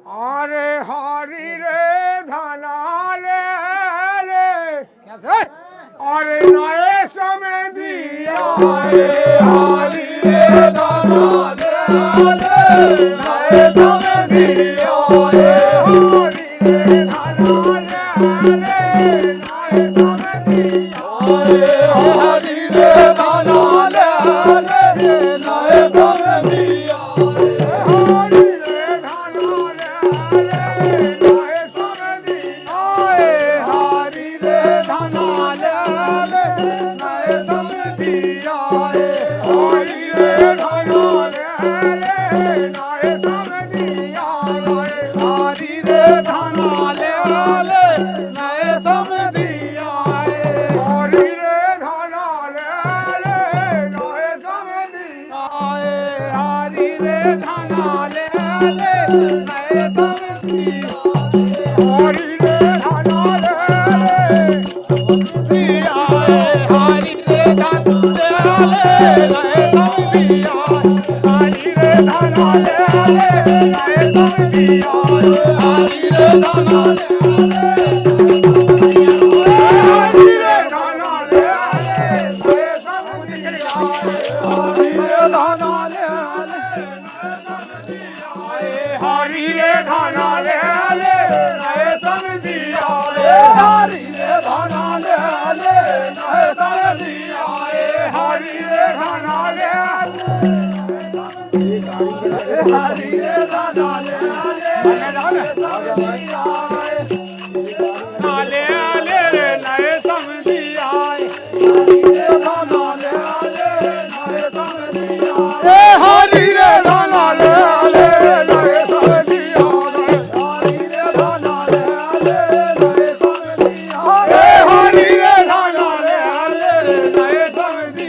अरे हरी रे धना ले ले कैसे अरे नए समय दिया रे हरी रे धना ले ले नए समय दिया रे हरी रे धना ले ले नए समय दिया रे हरी रे धना ले ले नए समय दिया हरी रे धना हरी रे धना ले ले नए समय दिया रे हरी रे धना ले ले नए समय दिया रे हरी रे धना ले ले नए समय दिया रे हरी रे धना ले ले नए समय दिया रे हरी रे धना ले ले नए समय दिया हरी रे धना ले दिया हरी रे धना ले नए समय दिया हरी रे धना ले नए समय दिया हरी रे धना ले हरी रे धना ले नए समय दिया हरी रे धना ले हरी रे धना ले नए समय दिया हरी रे धना ले नए समय दिया हरी रे धना ले हरी रे धना ले नाले आले नए समय दिया हरी रे धना ले नए समय दिया हरी रे धना ले नए समय दिया हरी रे धना ले नए समय दिया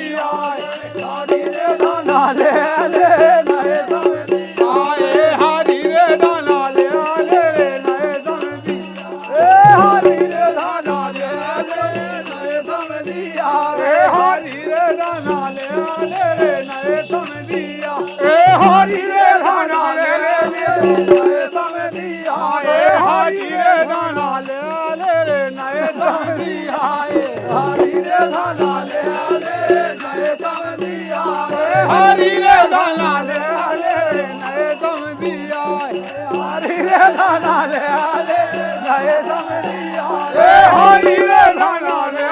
हरी रे धना ले नए समय दिया हरी रे धना ले नए समय दिया हरी रे धना ले नए समय दिया हरी रे धना ले नए समय दिया हरी रे धना ले नए समय दिया हरी रे धना ले नए समय दिया हरी रे धना ले नए समय दिया हरी रे धना ले नए समय दिया हरी रे धना ले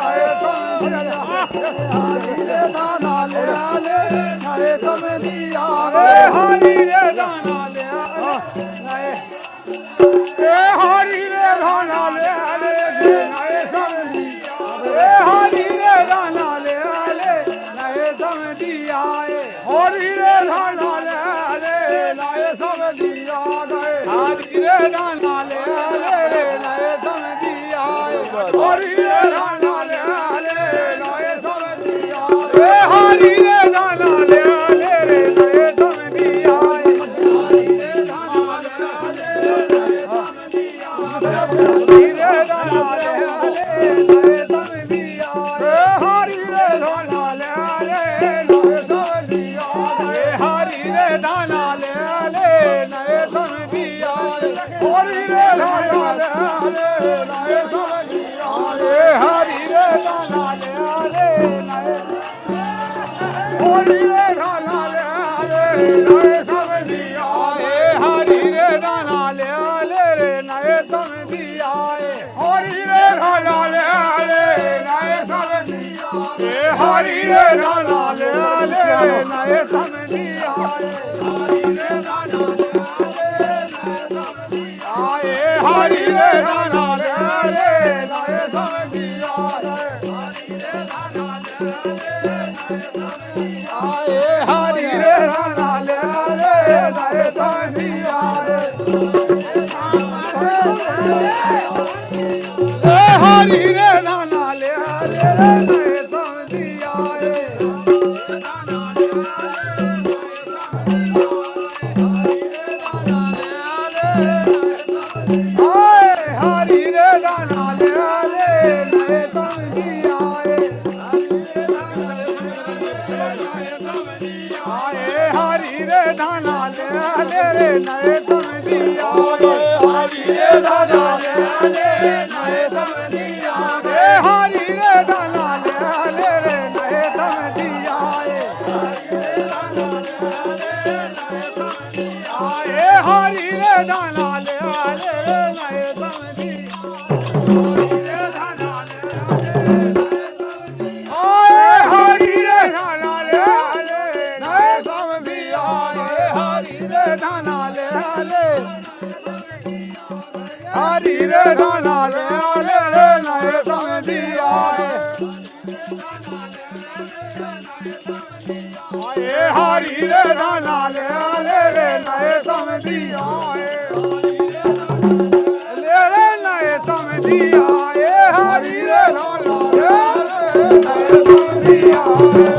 नए समय दिया हरी रे धना ले नए समय दिया हरी रे धना ले नए समय हरी रे धना ले नए समय दिया हरी रे धना ले नए हरी रे धना ले नए समय दिया हरी रे धना ले नए समय दिया हरी रे धना ले नए समय दिया हरी रे धना ले नए समय दिया हरी रे धना ले नए समय दिया हरी रे धना ले नए समय दिया हरी रे धना ले नए समय दिया हरी रे धना ले नए समय दिया हरी रे धना ले नए समय दिया हरी रे धना ले नए समय दिया हरी रे धना ले नए समय दिया हरी रे धना ले नए हरी रे धना ले नए समय दिया हरी रे धना ले नए समय दिया हरी रे धना ले नए समय दिया हरी रे धना ले नए समय दिया हरी रे धना ले हरी रे धना ले नए समय दिया हरी रे धना ले नए समय दिया हरी रे धना ले नए समय दिया हरी रे धना ले नए समय दिया हरी रे धना ले नए समय हरी रे दादा ले आले नए समधी आए हरी रे दादा ले आले रे नए समधी आए हरी रे दादा ले आले नए समधी हरी रे दादा ले आले नए समधी आए हरी रे दादा ले आले हरी रे दादा ले आले रे नए समधी आए हरी रे दादा ले आले रे नए समधी आए ले नए समधी आए हरी रे दादा ले आले नए समधी आए